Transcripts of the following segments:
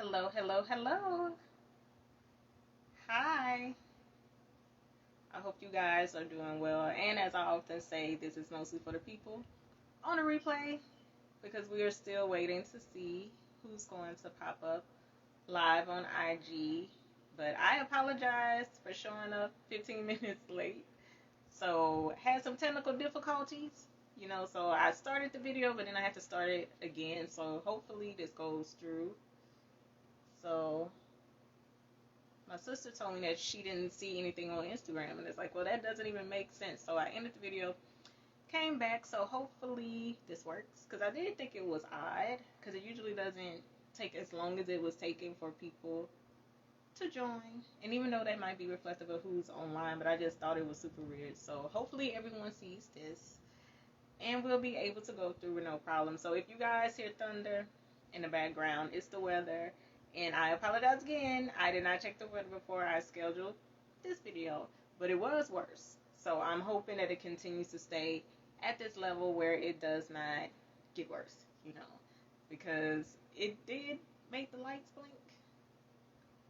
Hello, hello, hello. Hi. I hope you guys are doing well. And as I often say, this is mostly for the people on the replay because we are still waiting to see who's going to pop up live on IG. But I apologize for showing up 15 minutes late. So, had some technical difficulties, so I started the video, but then I had to start it again. So, hopefully, this goes through. So, my sister told me that she didn't see anything on Instagram, and it's like, well, that doesn't even make sense. So I ended the video, came back, so hopefully this works, because I did think it was odd, because it usually doesn't take as long as it was taking for people to join, and even though that might be reflective of who's online, but I just thought it was super weird. So hopefully everyone sees this, and we'll be able to go through with no problem. So if you guys hear thunder in the background, it's the weather. And I apologize again. I did not check the weather before I scheduled this video, but it was worse. So I'm hoping that it continues to stay at this level where it does not get worse, because it did make the lights blink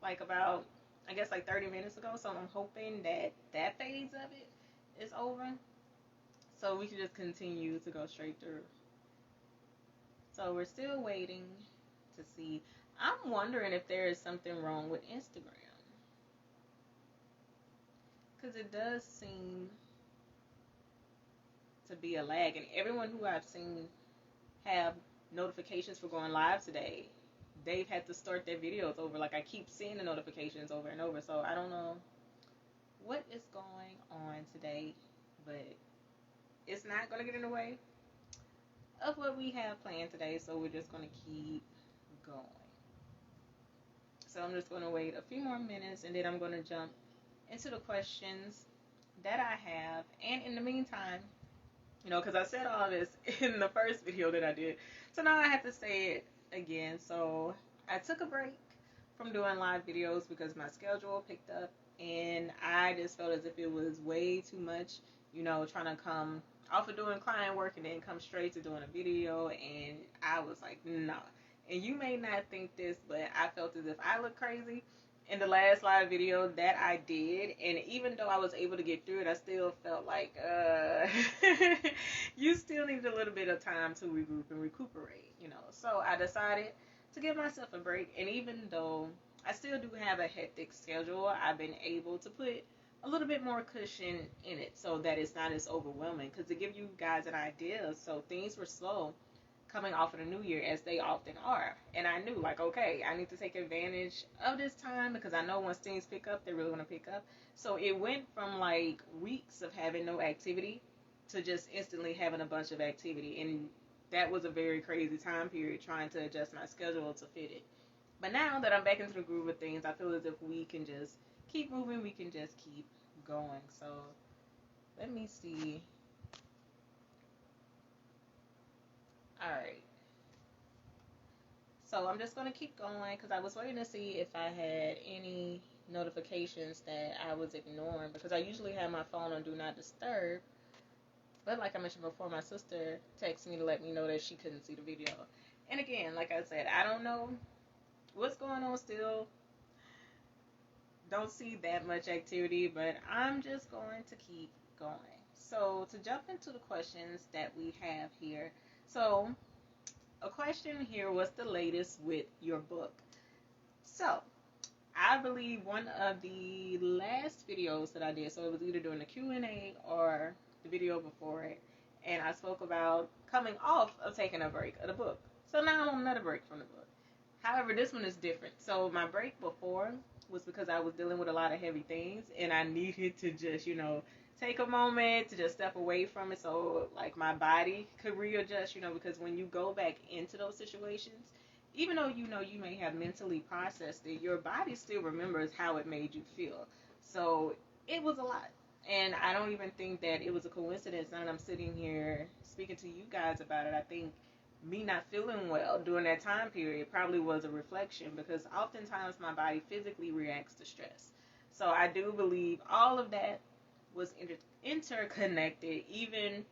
like about, I guess, like 30 minutes ago. So I'm hoping that that phase of it is over so we can just continue to go straight through. So we're still waiting to see. I'm wondering if there is something wrong with Instagram, because it does seem to be a lag, and everyone who I've seen have notifications for going live today, they've had to start their videos over. Like, I keep seeing the notifications over and over, so I don't know what is going on today, but it's not going to get in the way of what we have planned today, so we're just going to keep going. So I'm just going to wait a few more minutes, and then I'm going to jump into the questions that I have. And in the meantime, because I said all this in the first video that I did, so now I have to say it again. So I took a break from doing live videos because my schedule picked up, and I just felt as if it was way too much, trying to come off of doing client work and then come straight to doing a video, and I was like, nah. And you may not think this, but I felt as if I looked crazy in the last live video that I did. And even though I was able to get through it, I still felt like you still need a little bit of time to regroup and recuperate, So I decided to give myself a break. And even though I still do have a hectic schedule, I've been able to put a little bit more cushion in it so that it's not as overwhelming. Because to give you guys an idea, so things were slow coming off of the new year, as they often are. And I knew, like, okay, I need to take advantage of this time because I know once things pick up, they're really going to pick up. So it went from like weeks of having no activity to just instantly having a bunch of activity. And that was a very crazy time period trying to adjust my schedule to fit it. But now that I'm back into the groove of things, I feel as if we can just keep moving, we can just keep going. So let me see. All right. So I'm just going to keep going because I was waiting to see if I had any notifications that I was ignoring, because I usually have my phone on Do Not Disturb. But like I mentioned before, my sister texted me to let me know that she couldn't see the video. And again, like I said, I don't know what's going on still. Don't see that much activity, but I'm just going to keep going. So to jump into the questions that we have here. So a question here: what's the latest with your book? So, I believe one of the last videos that I did, so it was either during the Q&A or the video before it, and I spoke about coming off of taking a break of the book. So now I'm on another break from the book. However, this one is different. So my break before was because I was dealing with a lot of heavy things, and I needed to just, take a moment to just step away from it so like my body could readjust, because when you go back into those situations, even though you may have mentally processed it, your body still remembers how it made you feel. So it was a lot. And I don't even think that it was a coincidence now that I'm sitting here speaking to you guys about it. I think me not feeling well during that time period probably was a reflection, because oftentimes my body physically reacts to stress. So I do believe all of that was interconnected, even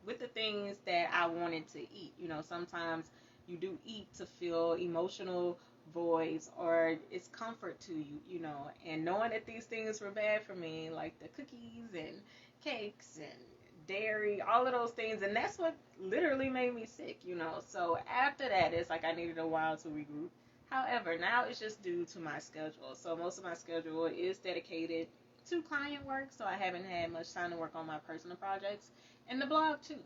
with the things that I wanted to eat. Sometimes you do eat to fill emotional voids, or it's comfort to you, you know. And knowing that these things were bad for me, like the cookies and cakes and dairy, all of those things, and that's what literally made me sick, you know. So after that, it's like I needed a while to regroup. However, now it's just due to my schedule. So most of my schedule is dedicated to client work, so I haven't had much time to work on my personal projects and the blog too.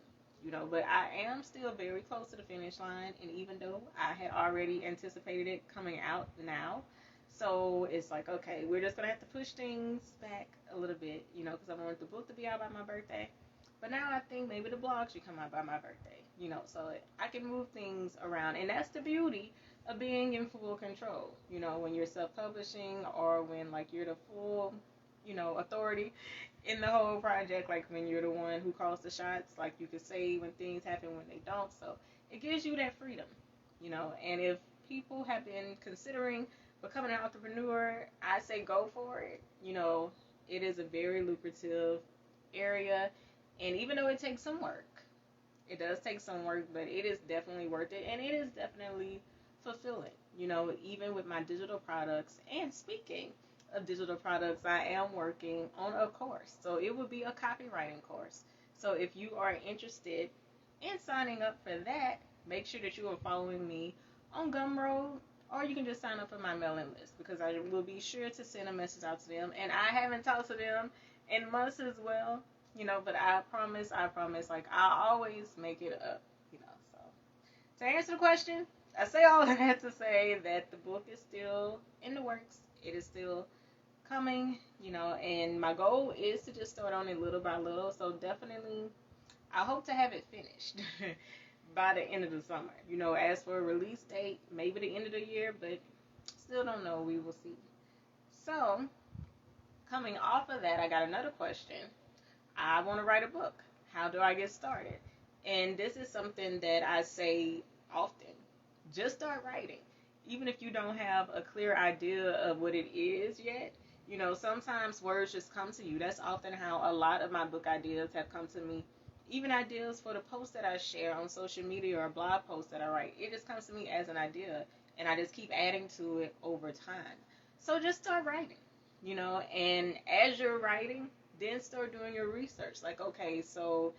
You know, but I am still very close to the finish line, and even though I had already anticipated it coming out now, so it's like, okay, we're just gonna have to push things back a little bit, you know, because I wanted the book to be out by my birthday. But now I think maybe the blog should come out by my birthday, you know, so I can move things around, and that's the beauty of being in full control. You know, when you're self-publishing, or when like you're the full, you know, authority in the whole project, like when you're the one who calls the shots, like you can say when things happen, when they don't. So it gives you that freedom, you know. And if people have been considering becoming an entrepreneur, I say go for it. You know, it is a very lucrative area, and even though it takes some work, it does take some work, but it is definitely worth it, and it is definitely fulfilling. You know, even with my digital products. And speaking of digital products, I am working on a course. So it would be a copywriting course. So if you are interested in signing up for that, make sure that you are following me on Gumroad, or you can just sign up for my mailing list, because I will be sure to send a message out to them. And I haven't talked to them in months as well, you know, but I promise, like I always make it up, you know. So to answer the question, I say all of that to say that the book is still in the works. It is still coming, you know, and my goal is to just start on it little by little. So definitely, I hope to have it finished by the end of the summer. You know, as for a release date, maybe the end of the year, but still don't know. We will see. So, coming off of that, I got another question. I want to write a book. How do I get started? And this is something that I say often. Just start writing. Even if you don't have a clear idea of what it is yet, you know, sometimes words just come to you. That's often how a lot of my book ideas have come to me. Even ideas for the posts that I share on social media or blog posts that I write, it just comes to me as an idea, and I just keep adding to it over time. So just start writing, you know, and as you're writing, then start doing your research. Like, okay, so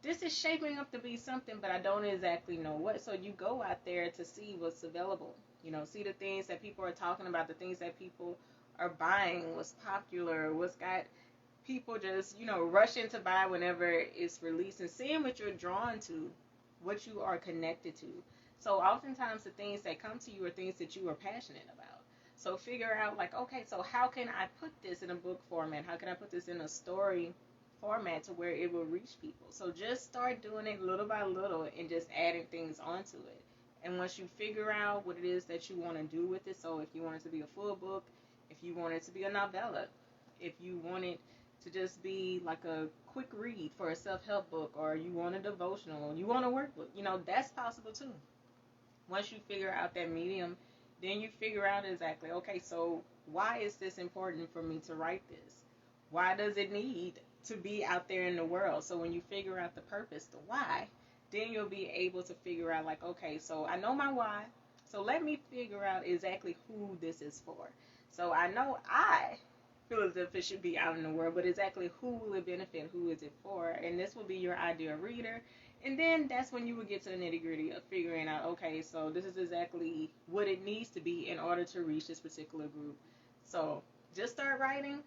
this is shaping up to be something, but I don't exactly know what. So you go out there to see what's available. You know, see the things that people are talking about, the things that people are buying, what's popular, what's got people just, you know, rushing to buy whenever it's released, and seeing what you're drawn to, what you are connected to. So oftentimes the things that come to you are things that you are passionate about. So figure out, like, okay, so how can I put this in a book format? How can I put this in a story format to where it will reach people? So just start doing it little by little and just adding things onto it. And once you figure out what it is that you want to do with it, so if you want it to be a full book, if you want it to be a novella, if you want it to just be like a quick read for a self-help book, or you want a devotional, you want a workbook, you know, that's possible too. Once you figure out that medium, then you figure out exactly, okay, so why is this important for me to write this? Why does it need to be out there in the world? So when you figure out the purpose, the why, then you'll be able to figure out, like, okay, so I know my why, so let me figure out exactly who this is for. So I know I feel as if it should be out in the world, but exactly who will it benefit, who is it for? And this will be your ideal reader. And then that's when you will get to the nitty gritty of figuring out, okay, so this is exactly what it needs to be in order to reach this particular group. So just start writing,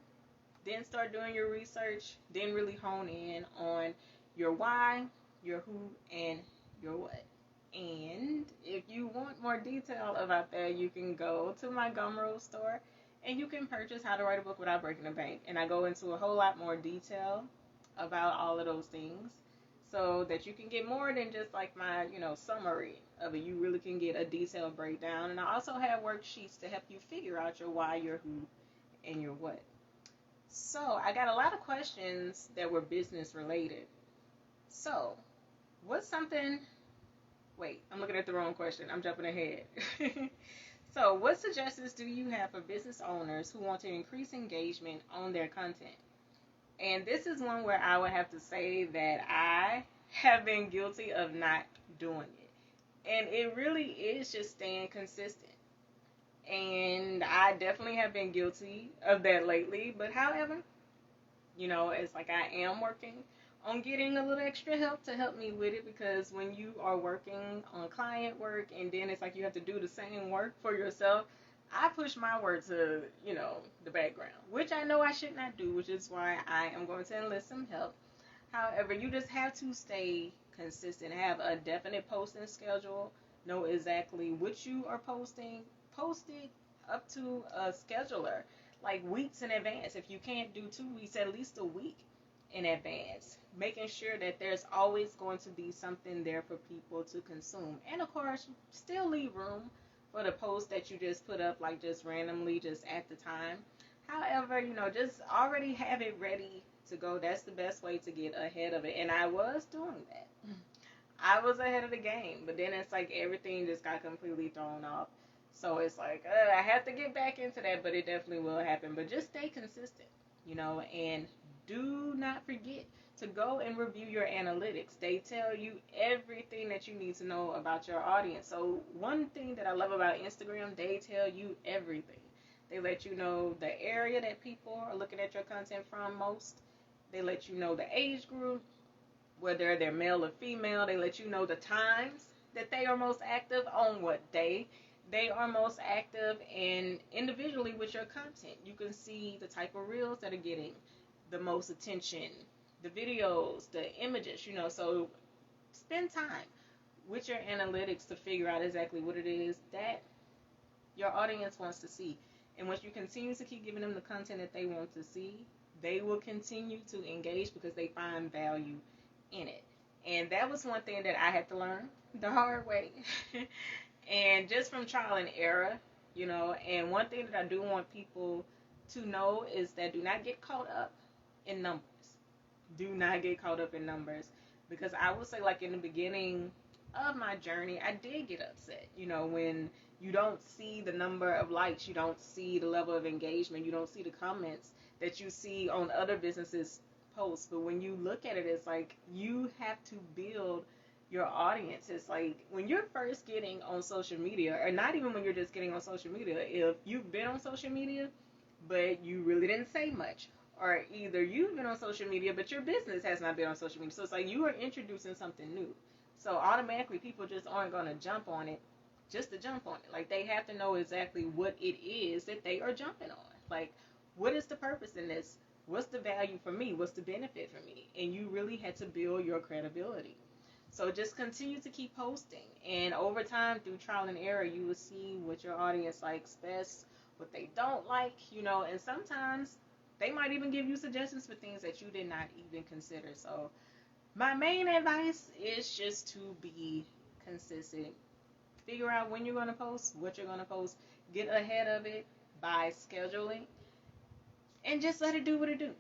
then start doing your research, then really hone in on your why, your who, and your what. And if you want more detail about that, you can go to my Gumroad store and you can purchase How to Write a Book Without Breaking the Bank. And I go into a whole lot more detail about all of those things, so that you can get more than just like my, you know, summary of it. You really can get a detailed breakdown. And I also have worksheets to help you figure out your why, your who, and your what. So I got a lot of questions that were business related. So what's something, wait, I'm looking at the wrong question. I'm jumping ahead. So what suggestions do you have for business owners who want to increase engagement on their content? And this is one where I would have to say that I have been guilty of not doing it. And it really is just staying consistent. And I definitely have been guilty of that lately. But however, it's like I am working on getting a little extra help to help me with it, because when you are working on client work and then it's like you have to do the same work for yourself, I push my work to, the background, which I know I should not do, which is why I am going to enlist some help. However, you just have to stay consistent, have a definite posting schedule, know exactly what you are posting, post it up to a scheduler, like weeks in advance. If you can't do 2 weeks, at least a week in advance, making sure that there's always going to be something there for people to consume. And of course, still leave room for the post that you just put up, like just randomly, just at the time. However, just already have it ready to go. That's the best way to get ahead of it. And I was doing that. I was ahead of the game, but then it's like everything just got completely thrown off. So it's like, I have to get back into that, but it definitely will happen. But just stay consistent, and do not forget to go and review your analytics. They tell you everything that you need to know about your audience. So one thing that I love about Instagram, they tell you everything. They let you know the area that people are looking at your content from most. They let you know the age group, whether they're male or female. They let you know the times that they are most active, on what day they are most active, and individually with your content. You can see the type of reels that are getting the most attention, the videos, the images, so spend time with your analytics to figure out exactly what it is that your audience wants to see. And once you continue to keep giving them the content that they want to see, they will continue to engage because they find value in it. And that was one thing that I had to learn the hard way. And just from trial and error, and one thing that I do want people to know is that do not get caught up in numbers. Do not get caught up in numbers. Because I will say, like, in the beginning of my journey, I did get upset, when you don't see the number of likes, you don't see the level of engagement, you don't see the comments that you see on other businesses' posts. But when you look at it, it's like you have to build your audience. It's like when you're first getting on social media, or not even when you're just getting on social media, if you've been on social media but you really didn't say much, or either you've been on social media but your business has not been on social media, so it's like you are introducing something new, so automatically people just aren't going to jump on it just to jump on it. Like, they have to know exactly what it is that they are jumping on. Like, what is the purpose in this? What's the value for me? What's the benefit for me? And you really had to build your credibility. So just continue to keep posting. And over time, through trial and error, you will see what your audience likes best, what they don't like, and sometimes they might even give you suggestions for things that you did not even consider. So my main advice is just to be consistent. Figure out when you're going to post, what you're going to post. Get ahead of it by scheduling. And just let it do what it do.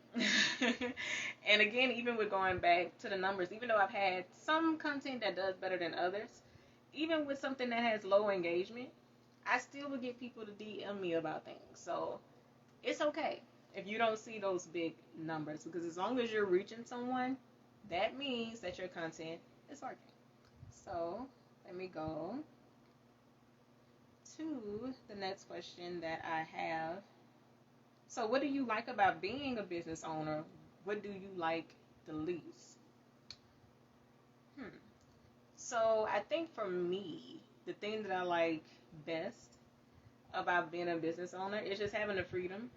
And again, even with going back to the numbers, even though I've had some content that does better than others, even with something that has low engagement, I still would get people to DM me about things. So it's okay if you don't see those big numbers, because as long as you're reaching someone, that means that your content is working. So let me go to the next question that I have. So what do you like about being a business owner? What do you like the least? So I think for me, the thing that I like best about being a business owner is just having the freedom,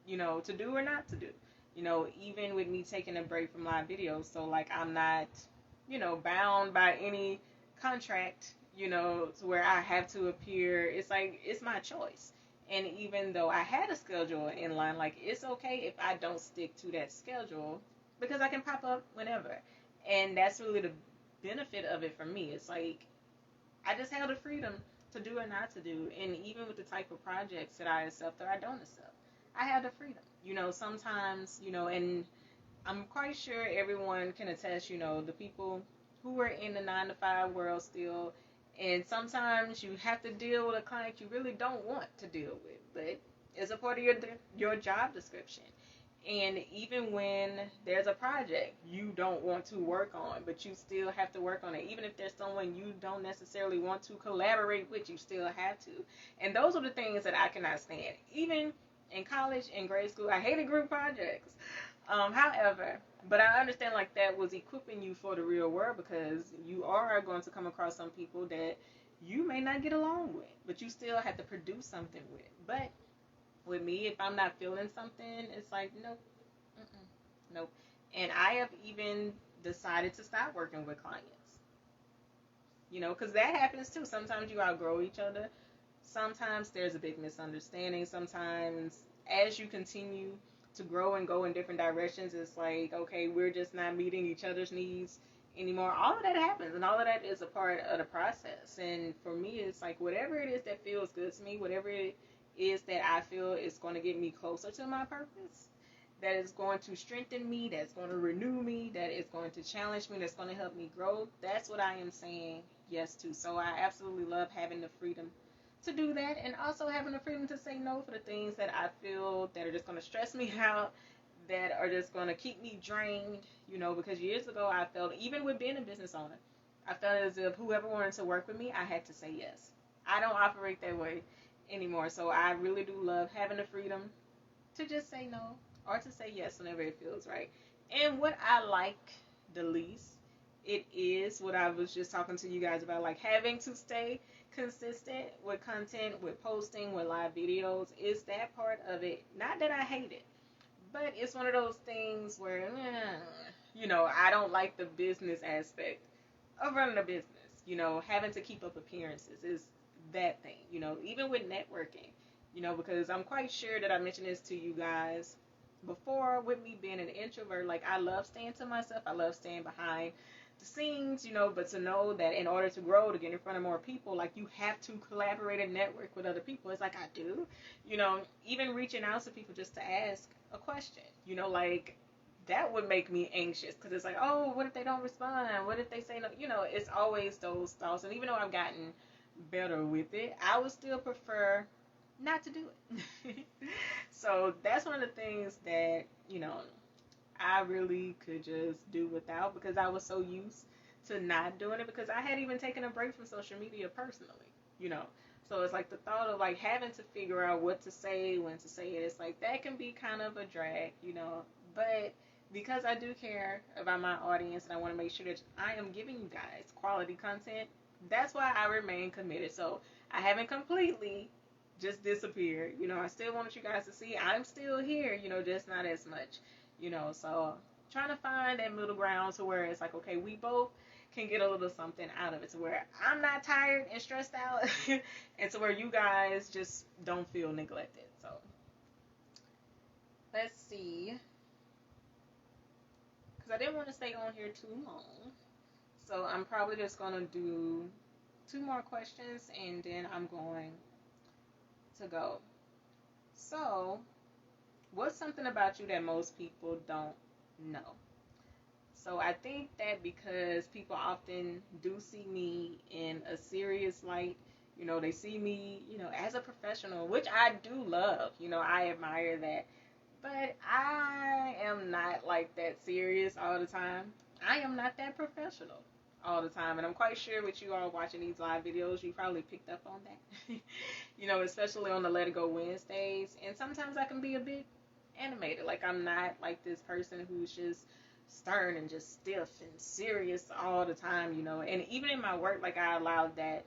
to do or not to do. Even with me taking a break from live videos, so like I'm not, bound by any contract, to where I have to appear. It's like it's my choice. And even though I had a schedule in line, like, it's okay if I don't stick to that schedule, because I can pop up whenever. And that's really the benefit of it for me. It's like I just have the freedom to do or not to do. And even with the type of projects that I accept or I don't accept, I have the freedom. Sometimes, and I'm quite sure everyone can attest, the people who are in the 9 to 5 world still, and sometimes you have to deal with a client you really don't want to deal with, but it's a part of your job description. And even when there's a project you don't want to work on, but you still have to work on it. Even if there's someone you don't necessarily want to collaborate with, you still have to. And those are the things that I cannot stand. Even in college and grade school, I hated group projects. However, but I understand like that was equipping you for the real world, because you are going to come across some people that you may not get along with, but you still have to produce something with. But with me, if I'm not feeling something, it's like, nope, mm-mm, nope. And I have even decided to stop working with clients, because that happens too. Sometimes you outgrow each other. Sometimes there's a big misunderstanding. Sometimes as you continue to grow and go in different directions, it's like, okay, we're just not meeting each other's needs anymore. All of that happens, and all of that is a part of the process. And for me, it's like whatever it is that feels good to me, whatever it is that I feel is going to get me closer to my purpose, that is going to strengthen me, that's going to renew me, that is going to challenge me, that's going to help me grow, that's what I am saying yes to. So I absolutely love having the freedom to do that, and also having the freedom to say no for the things that I feel that are just going to stress me out, that are just going to keep me drained, because years ago I felt, even with being a business owner, I felt as if whoever wanted to work with me, I had to say yes. I don't operate that way anymore. So I really do love having the freedom to just say no or to say yes whenever it feels right. And what I like the least, it is what I was just talking to you guys about, like having to stay consistent with content, with posting, with live videos. Is that part of it? Not that I hate it, but it's one of those things where, I don't like the business aspect of running a business. Having to keep up appearances is that thing, even with networking, because I'm quite sure that I mentioned this to you guys before, with me being an introvert. Like, I love staying to myself. I love staying behind the scenes, but to know that in order to grow, to get in front of more people, like, you have to collaborate and network with other people. It's like I do, even reaching out to people just to ask a question, like, that would make me anxious, because it's like, oh, what if they don't respond? What if they say no? It's always those thoughts. And even though I've gotten better with it, I would still prefer not to do it. So that's one of the things that, I really could just do without, because I was so used to not doing it, because I had even taken a break from social media personally, So it's like the thought of like having to figure out what to say, when to say it, it's like that can be kind of a drag, But because I do care about my audience and I want to make sure that I am giving you guys quality content, that's why I remain committed. So I haven't completely just disappeared. I still want you guys to see I'm still here, just not as much, So trying to find that middle ground to where it's like, okay, we both can get a little something out of it, to where I'm not tired and stressed out and to where you guys just don't feel neglected. So let's see, because I didn't want to stay on here too long. So I'm probably just going to do 2 more questions and then I'm going to go. So, what's something about you that most people don't know? So I think that because people often do see me in a serious light, they see me, as a professional, which I do love, I admire that. But I am not like that serious all the time. I am not that professional all the time. And I'm quite sure with you all watching these live videos, you probably picked up on that. Especially on the Let It Go Wednesdays. And sometimes I can be a bit animated. Like, I'm not like this person who's just stern and just stiff and serious all the time, And even in my work, like, I allowed that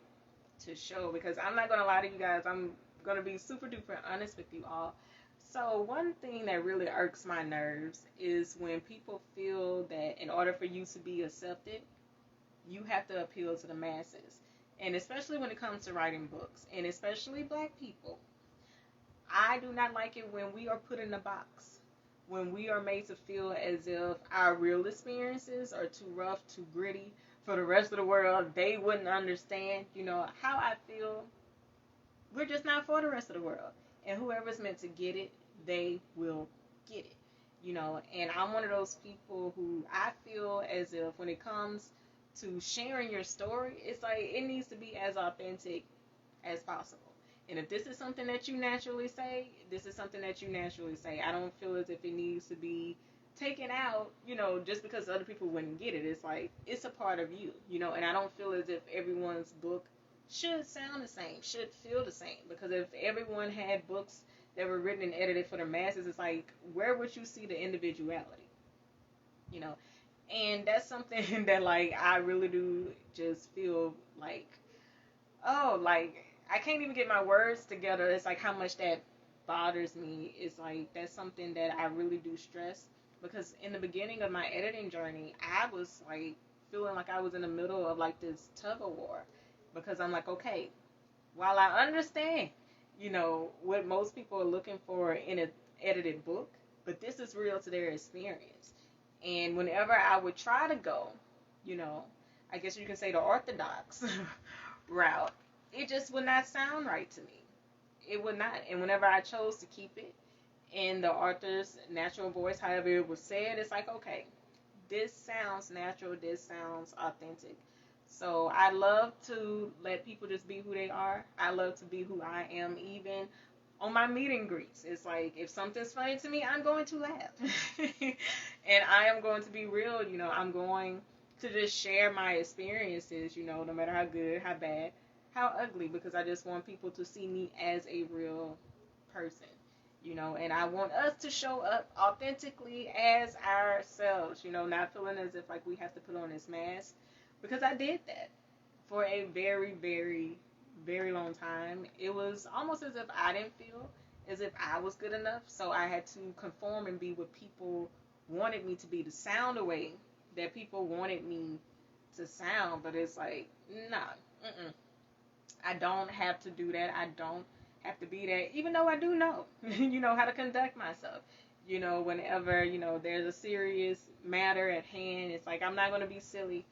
to show, because I'm not going to lie to you guys. I'm going to be super duper honest with you all. So one thing that really irks my nerves is when people feel that in order for you to be accepted, you have to appeal to the masses. And especially when it comes to writing books, and especially Black people, I do not like it when we are put in a box, when we are made to feel as if our real experiences are too rough, too gritty for the rest of the world. They wouldn't understand, how I feel. We're just not for the rest of the world. And whoever's meant to get it, they will get it. And I'm one of those people who I feel as if when it comes to sharing your story, it's like it needs to be as authentic as possible. And if this is something that you naturally say, this is something that you naturally say. I don't feel as if it needs to be taken out, just because other people wouldn't get it. It's like, it's a part of you, and I don't feel as if everyone's book should sound the same, should feel the same. Because if everyone had books that were written and edited for the masses, it's like, where would you see the individuality? You know, and that's something that, like, I really do just feel like, oh, like, I can't even get my words together. It's like how much that bothers me. It's like, that's something that I really do stress, because in the beginning of my editing journey, I was like feeling like I was in the middle of like this tug of war, because I'm like, okay, while I understand, what most people are looking for in an edited book, but this is real to their experience. And whenever I would try to go, you know, I guess you can say the orthodox route, it just would not sound right to me. It would not. And whenever I chose to keep it in the author's natural voice, however it was said, it's like, okay, this sounds natural, this sounds authentic. So I love to let people just be who they are. I love to be who I am, even on my meet and greets. It's like, if something's funny to me, I'm going to laugh. And I am going to be real, I'm going to just share my experiences, no matter how good, how bad, how ugly, because I just want people to see me as a real person. And I want us to show up authentically as ourselves, not feeling as if like we have to put on this mask, because I did that for a very, very, very long time. It was almost as if I didn't feel as if I was good enough, so I had to conform and be what people wanted me to be, to sound the way that people wanted me to sound. But it's like, nah, I don't have to do that. I don't have to be that, even though I do know, how to conduct myself. Whenever, there's a serious matter at hand, it's like, I'm not going to be silly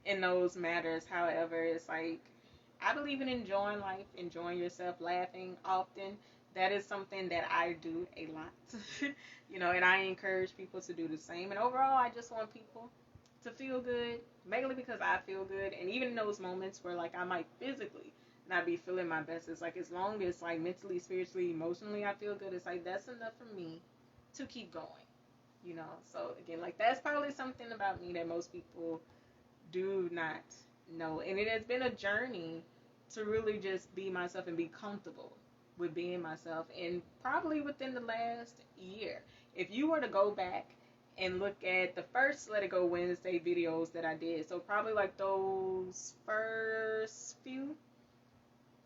in those matters. However, it's like, I believe in enjoying life, enjoying yourself, laughing often. That is something that I do a lot, and I encourage people to do the same. And overall, I just want people to feel good, mainly because I feel good. And even in those moments where, like, I might physically not be feeling my best, it's like, as long as, like, mentally, spiritually, emotionally, I feel good, it's like, that's enough for me to keep going. So again, like, that's probably something about me that most people do not know. And it has been a journey to really just be myself and be comfortable with being myself. And probably within the last year, if you were to go back and look at the first Let It Go Wednesday videos that I did, so probably like those first few,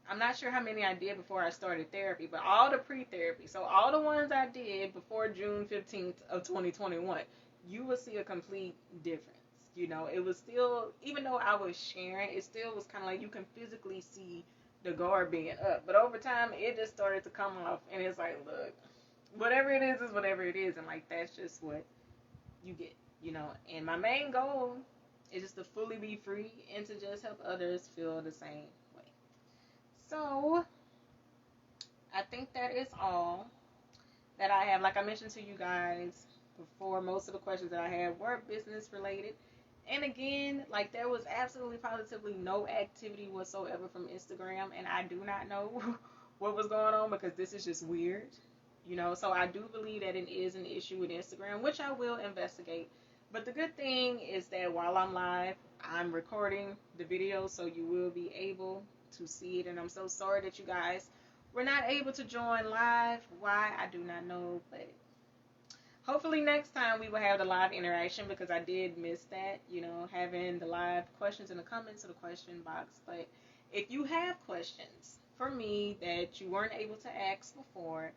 I'm not sure how many I did before I started therapy, but all the pre-therapy, so all the ones I did before June 15th of 2021, you will see a complete difference. It was still, even though I was sharing, it still was kind of like you can physically see the guard being up. But over time, it just started to come off, and it's like, look, whatever it is whatever it is, and like, that's just what you get. And my main goal is just to fully be free and to just help others feel the same way. So I think that is all that I have. Like I mentioned to you guys before, most of the questions that I had were business related. And again, like, there was absolutely positively no activity whatsoever from Instagram, and I do not know what was going on, because this is just weird. So I do believe that it is an issue with Instagram, which I will investigate. But the good thing is that while I'm live, I'm recording the video, so you will be able to see it. And I'm so sorry that you guys were not able to join live. Why, I do not know, but hopefully next time we will have the live interaction, because I did miss that, having the live questions in the comments of the question box. But if you have questions for me that you weren't able to ask before,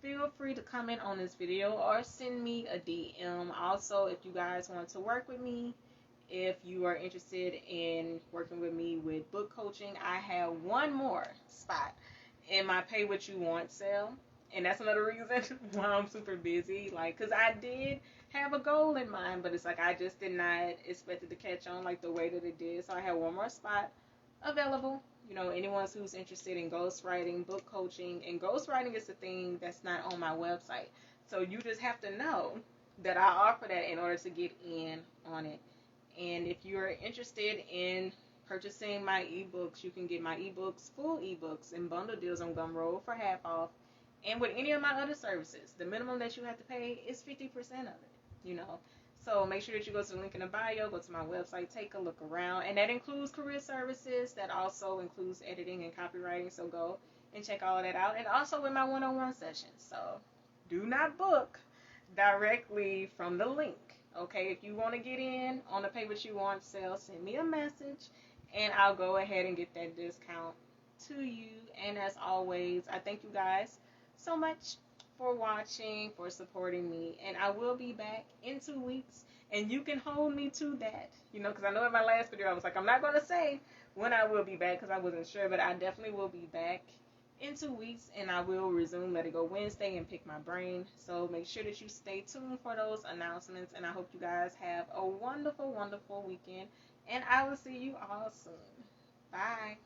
feel free to comment on this video or send me a DM. Also, if you guys want to work with me, if you are interested in working with me with book coaching, I have one more spot in my Pay What You Want sale. And that's another reason why I'm super busy. Like, because I did have a goal in mind, but it's like I just did not expect it to catch on like the way that it did. So I have one more spot available. Anyone who's interested in ghostwriting, book coaching, and ghostwriting is the thing that's not on my website. So you just have to know that I offer that in order to get in on it. And if you're interested in purchasing my ebooks. You can get my ebooks, full ebooks, and bundle deals on Gumroad for half off. And with any of my other services, the minimum that you have to pay is 50% of it, you know. So make sure that you go to the link in the bio, go to my website, take a look around. And that includes career services. That also includes editing and copywriting. So go and check all of that out. And also with my one-on-one sessions. So do not book directly from the link. Okay, if you want to get in on the pay what you want sale, send me a message and I'll go ahead and get that discount to you. And as always, I thank you guys so much for watching, for supporting me. And I will be back in 2 weeks. And you can hold me to that. You know, because I know in my last video I was like, I'm not going to say when I will be back because I wasn't sure. But I definitely will be back in 2 weeks. And I will resume Let It Go Wednesday and pick my brain. So make sure that you stay tuned for those announcements. And I hope you guys have a wonderful, wonderful weekend. And I will see you all soon. Bye.